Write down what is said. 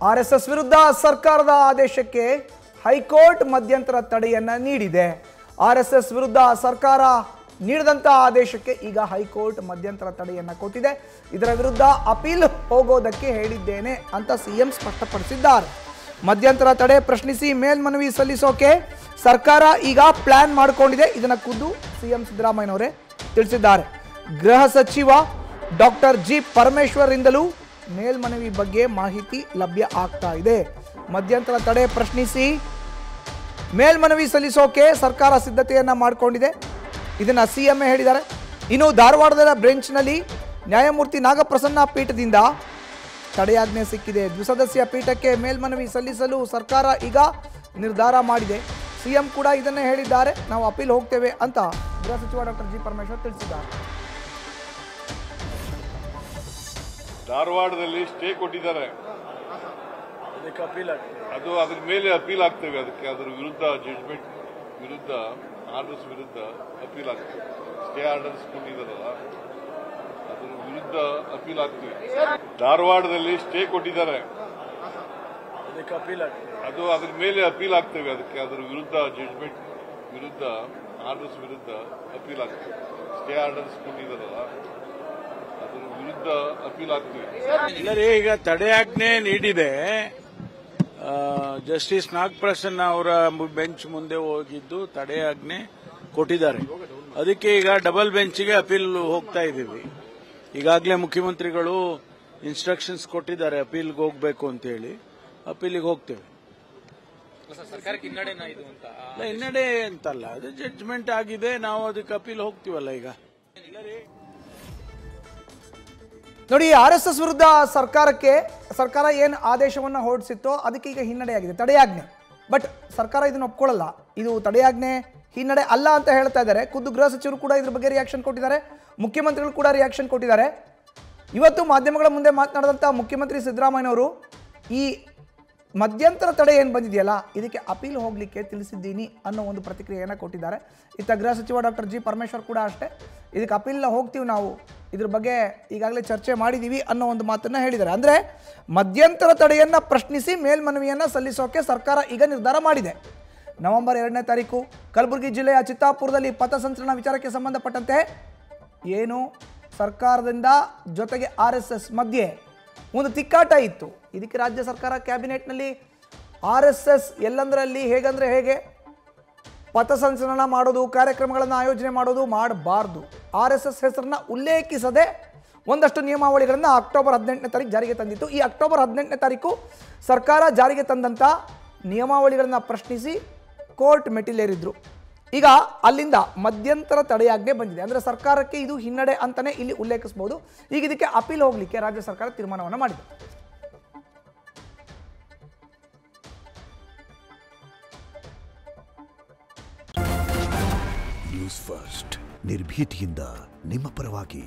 RSS ವಿರುದ್ಧ ಸರ್ಕಾರದ ಆದೇಶಕ್ಕೆ ಹೈಕೋರ್ಟ್ ಮಧ್ಯಂತರ ತಡೆಯನ್ನ ನೀಡಿದೆ. ಆರ್ಎಸ್ಎಸ್ ವಿರುದ್ಧ ಸರ್ಕಾರ ನೀಡಿದಂತ ಆದೇಶಕ್ಕೆ ಈಗ ಹೈಕೋರ್ಟ್ ಮಧ್ಯಂತರ ತಡೆಯನ್ನ ಕೊಟ್ಟಿದೆ. ಇದರ ವಿರುದ್ಧ ಅಪೀಲ್ ಹೋಗೋದಕ್ಕೆ ಹೇಳಿದ್ದೇನೆ ಅಂತ ಸಿಎಂ ಸ್ಪಷ್ಟಪಡಿಸಿದ್ದಾರೆ. ಮಧ್ಯಂತರ ತಡೆ ಪ್ರಶ್ನಿಸಿ ಮೇಲ್ಮನವಿ ಸಲ್ಲಿಸೋಕೆ ಸರ್ಕಾರ ಈಗ ಪ್ಲಾನ್ ಮಾಡಿಕೊಂಡಿದೆ. ಇದನ್ನ ಖುದ್ದು ಸಿಎಂ ಸಿದ್ದರಾಮಯ್ಯನವರೇ ತಿಳಿಸಿದ್ದಾರೆ. ಗೃಹ ಸಚಿವ ಡಾಕ್ಟರ್ ಜಿ ಪರಮೇಶ್ವರ್ ರಿಂದಲೂ ಮೇಲ್ಮನವಿ ಬಗ್ಗೆ ಮಾಹಿತಿ ಲಭ್ಯ ಆಗ್ತಾ ಇದೆ. ಮಧ್ಯಂತರ ತಡೆ ಪ್ರಶ್ನಿಸಿ ಮೇಲ್ಮನವಿ ಸಲ್ಲಿಸೋಕೆ ಸರ್ಕಾರ ಸಿದ್ಧತೆಯನ್ನ ಮಾಡಿಕೊಂಡಿದೆ. ಇದನ್ನ ಸಿಎಂ ಹೇಳಿದ್ದಾರೆ. ಇನ್ನು ಧಾರವಾಡದ ಬೆಂಚ್ನಲ್ಲಿ ನ್ಯಾಯಮೂರ್ತಿ ನಾಗಪ್ರಸನ್ನ ಪೀಠದಿಂದ ತಡೆಯಾಜ್ಞೆ ಸಿಕ್ಕಿದೆ. ದ್ವಿಸದಸ್ಯ ಪೀಠಕ್ಕೆ ಮೇಲ್ಮನವಿ ಸಲ್ಲಿಸಲು ಸರ್ಕಾರ ಈಗ ನಿರ್ಧಾರ ಮಾಡಿದೆ. ಸಿಎಂ ಕೂಡ ಇದನ್ನೇ ಹೇಳಿದ್ದಾರೆ. ನಾವು ಅಪೀಲ್ ಹೋಗ್ತೇವೆ ಅಂತ ಗೃಹ ಸಚಿವ ಡಾಕ್ಟರ್ ಜಿ ಪರಮೇಶ್ವರ್ ತಿಳಿಸಿದ್ದಾರೆ. ಧಾರವಾಡದಲ್ಲಿ ಸ್ಟೇ ಕೊಟ್ಟಿದ್ದಾರೆ, ಅದು ಅದ್ರ ಮೇಲೆ ಅಪೀಲ್ ಆಗ್ತೇವೆ. ಅದಕ್ಕೆ ಅದರ ವಿರುದ್ಧ ಜಡ್ಜ್ಮೆಂಟ್ ವಿರುದ್ಧ ಆರ್ಡರ್ಸ್ ವಿರುದ್ಧ ಅಪೀಲ್ ಆಗ್ತೇವೆ. ಸ್ಟೇ ಆರ್ಡರ್ಸ್ ಕೊಟ್ಟಿದ್ದಾರಲ್ಲ ಅದ್ರ ವಿರುದ್ಧ ಅಪೀಲ್ ಆಗ್ತೇವೆ. ಧಾರವಾಡದಲ್ಲಿ ಸ್ಟೇ ಕೊಟ್ಟಿದ್ದಾರೆ, ಅದು ಅದ್ರ ಮೇಲೆ ಅಪೀಲ್ ಆಗ್ತೇವೆ. ಅದಕ್ಕೆ ಅದರ ವಿರುದ್ಧ ಜಡ್ಜ್ಮೆಂಟ್ ವಿರುದ್ಧ ಆರ್ಡರ್ಸ್ ವಿರುದ್ಧ ಅಪೀಲ್ ಆಗ್ತೇವೆ. ಸ್ಟೇ ಆರ್ಡರ್ಸ್ ಕೊಟ್ಟಿದ್ದಾರಲ್ಲ ಅದರ ವಿರುದ್ಧ ಅಪೀಲ್ ಆಗ್ತೇವೆ. ಈಗ ತಡೆಯಾಜ್ಞೆ ನೀಡಿದೆ. ಜಸ್ಟಿಸ್ ನಾಗಪ್ರಸನ್ನ ಅವರ ಬೆಂಚ್ ಮುಂದೆ ಹೋಗಿದ್ದು ತಡೆಯಾಜ್ಞೆ ಕೊಟ್ಟಿದ್ದಾರೆ. ಅದಕ್ಕೆ ಈಗ ಡಬಲ್ ಬೆಂಚ್ಗೆ ಅಪೀಲ್ ಹೋಗ್ತಾ ಇದ್ದೀವಿ. ಈಗಾಗಲೇ ಮುಖ್ಯಮಂತ್ರಿಗಳು ಇನ್ಸ್ಟ್ರಕ್ಷನ್ಸ್ ಕೊಟ್ಟಿದ್ದಾರೆ ಅಪೀಲ್ಗೆ ಹೋಗಬೇಕು ಅಂತ ಹೇಳಿ. ಅಪೀಲಿಗೆ ಹೋಗ್ತೇವೆ. ಹಿನ್ನಡೆ ಅಂತಲ್ಲ, ಅದು ಜಡ್ಜ್ಮೆಂಟ್ ಆಗಿದೆ. ನಾವು ಅದಕ್ಕೆ ಅಪೀಲ್ ಹೋಗ್ತೀವಲ್ಲ. ಈಗ ನೋಡಿ, ಆರ್ಎಸ್ಎಸ್ ವಿರುದ್ಧ ಸರ್ಕಾರ ಏನು ಆದೇಶವನ್ನ ಹೊರಡಿಸಿತ್ತೋ ಅದಕ್ಕೆ ಈಗ ಹಿನ್ನಡೆಯಾಗಿದೆ, ತಡೆಯಾಜ್ಞೆ. ಬಟ್ ಸರ್ಕಾರ ಇದನ್ನು ಒಪ್ಕೊಳ್ಳಲ್ಲ. ಇದು ತಡೆಯಾಜ್ಞೆ ಹಿನ್ನಡೆ ಅಲ್ಲ ಅಂತ ಹೇಳ್ತಾ ಇದ್ದಾರೆ. ಖುದ್ದು ಗೃಹ ಸಚಿವರು ಕೂಡ ಇದ್ರ ಬಗ್ಗೆ ರಿಯಾಕ್ಷನ್ ಕೊಟ್ಟಿದ್ದಾರೆ. ಮುಖ್ಯಮಂತ್ರಿಗಳು ಕೂಡ ರಿಯಾಕ್ಷನ್ ಕೊಟ್ಟಿದ್ದಾರೆ. ಇವತ್ತು ಮಾಧ್ಯಮಗಳ ಮುಂದೆ ಮಾತನಾಡಿದಂಥ ಮುಖ್ಯಮಂತ್ರಿ ಸಿದ್ದರಾಮಯ್ಯನವರು ಈ ಮಧ್ಯಂತರ ತಡೆ ಏನು ಬಂದಿದೆಯಲ್ಲ ಇದಕ್ಕೆ ಅಪೀಲ್ ಹೋಗಲಿಕ್ಕೆ ತಿಳಿಸಿದ್ದೀನಿ ಅನ್ನೋ ಒಂದು ಪ್ರತಿಕ್ರಿಯೆಯನ್ನು ಕೊಟ್ಟಿದ್ದಾರೆ. ಇತ್ತ ಗೃಹ ಸಚಿವ ಡಾಕ್ಟರ್ ಜಿ ಪರಮೇಶ್ವರ್ ಕೂಡ ಅಷ್ಟೇ, ಇದಕ್ಕೆ ಅಪೀಲ್ ಹೋಗ್ತೀವಿ, ನಾವು ಇದ್ರ ಬಗ್ಗೆ ಈಗಾಗಲೇ ಚರ್ಚೆ ಮಾಡಿದ್ದೀವಿ ಅನ್ನೋ ಒಂದು ಮಾತನ್ನು ಹೇಳಿದ್ದಾರೆ. ಅಂದರೆ ಮಧ್ಯಂತರ ತಡೆಯನ್ನು ಪ್ರಶ್ನಿಸಿ ಮೇಲ್ಮನವಿಯನ್ನು ಸಲ್ಲಿಸೋಕೆ ಸರ್ಕಾರ ಈಗ ನಿರ್ಧಾರ ಮಾಡಿದೆ. ನವೆಂಬರ್ 2ನೇ ತಾರೀಕು ಕಲಬುರಗಿ ಜಿಲ್ಲೆಯ ಚಿತ್ತಾಪುರದಲ್ಲಿ ಪಥಸಂಚಲನ ವಿಚಾರಕ್ಕೆ ಸಂಬಂಧಪಟ್ಟಂತೆ ಏನು ಸರ್ಕಾರದಿಂದ ಜೊತೆಗೆ RSS ಮಧ್ಯೆ ಒಂದು ತಿಕ್ಕಾಟ ಇತ್ತು. ಇದಕ್ಕೆ ರಾಜ್ಯ ಸರ್ಕಾರ ಕ್ಯಾಬಿನೆಟ್ನಲ್ಲಿ RSS ಎಲ್ಲಂದ್ರಲ್ಲಿ ಹೇಗಂದ್ರೆ ಹೇಗೆ ಪಥಸಂಚಲನ ಮಾಡೋದು, ಕಾರ್ಯಕ್ರಮಗಳನ್ನು ಆಯೋಜನೆ ಮಾಡೋದು ಮಾಡಬಾರ್ದು. RSS ಹೆಸರನ್ನ ಉಲ್ಲೇಖಿಸದೆ ಒಂದಷ್ಟು ನಿಯಮಾವಳಿಗಳನ್ನು ಅಕ್ಟೋಬರ್ 18ನೇ ತಾರೀಕು ಜಾರಿಗೆ ತಂದಿತ್ತು. ಈ ಅಕ್ಟೋಬರ್ 18ನೇ ತಾರೀಕು ಸರ್ಕಾರ ಜಾರಿಗೆ ತಂದಂಥ ನಿಯಮಾವಳಿಗಳನ್ನು ಪ್ರಶ್ನಿಸಿ ಕೋರ್ಟ್ ಮೆಟ್ಟಿಲೇರಿದ್ರು. ಈಗ ಅಲ್ಲಿಂದ ಮಧ್ಯಂತರ ತಡೆಯಾಜ್ಞೆ ಬಂದಿದೆ. ಅಂದರೆ ಸರ್ಕಾರಕ್ಕೆ ಇದು ಹಿನ್ನಡೆ ಅಂತಾನೆ ಇಲ್ಲಿ ಉಲ್ಲೇಖಿಸಬಹುದು. ಈಗ ಇದಕ್ಕೆ ಅಪೀಲ್ ಹೋಗಲಿಕ್ಕೆ ರಾಜ್ಯ ಸರ್ಕಾರ ತೀರ್ಮಾನವನ್ನು ಮಾಡಿದೆ. ನ್ಯೂಸ್ ಫಸ್ಟ್, ನಿರ್ಭೀತಿಯಿಂದ ನಿಮ್ಮ ಪರವಾಗಿ.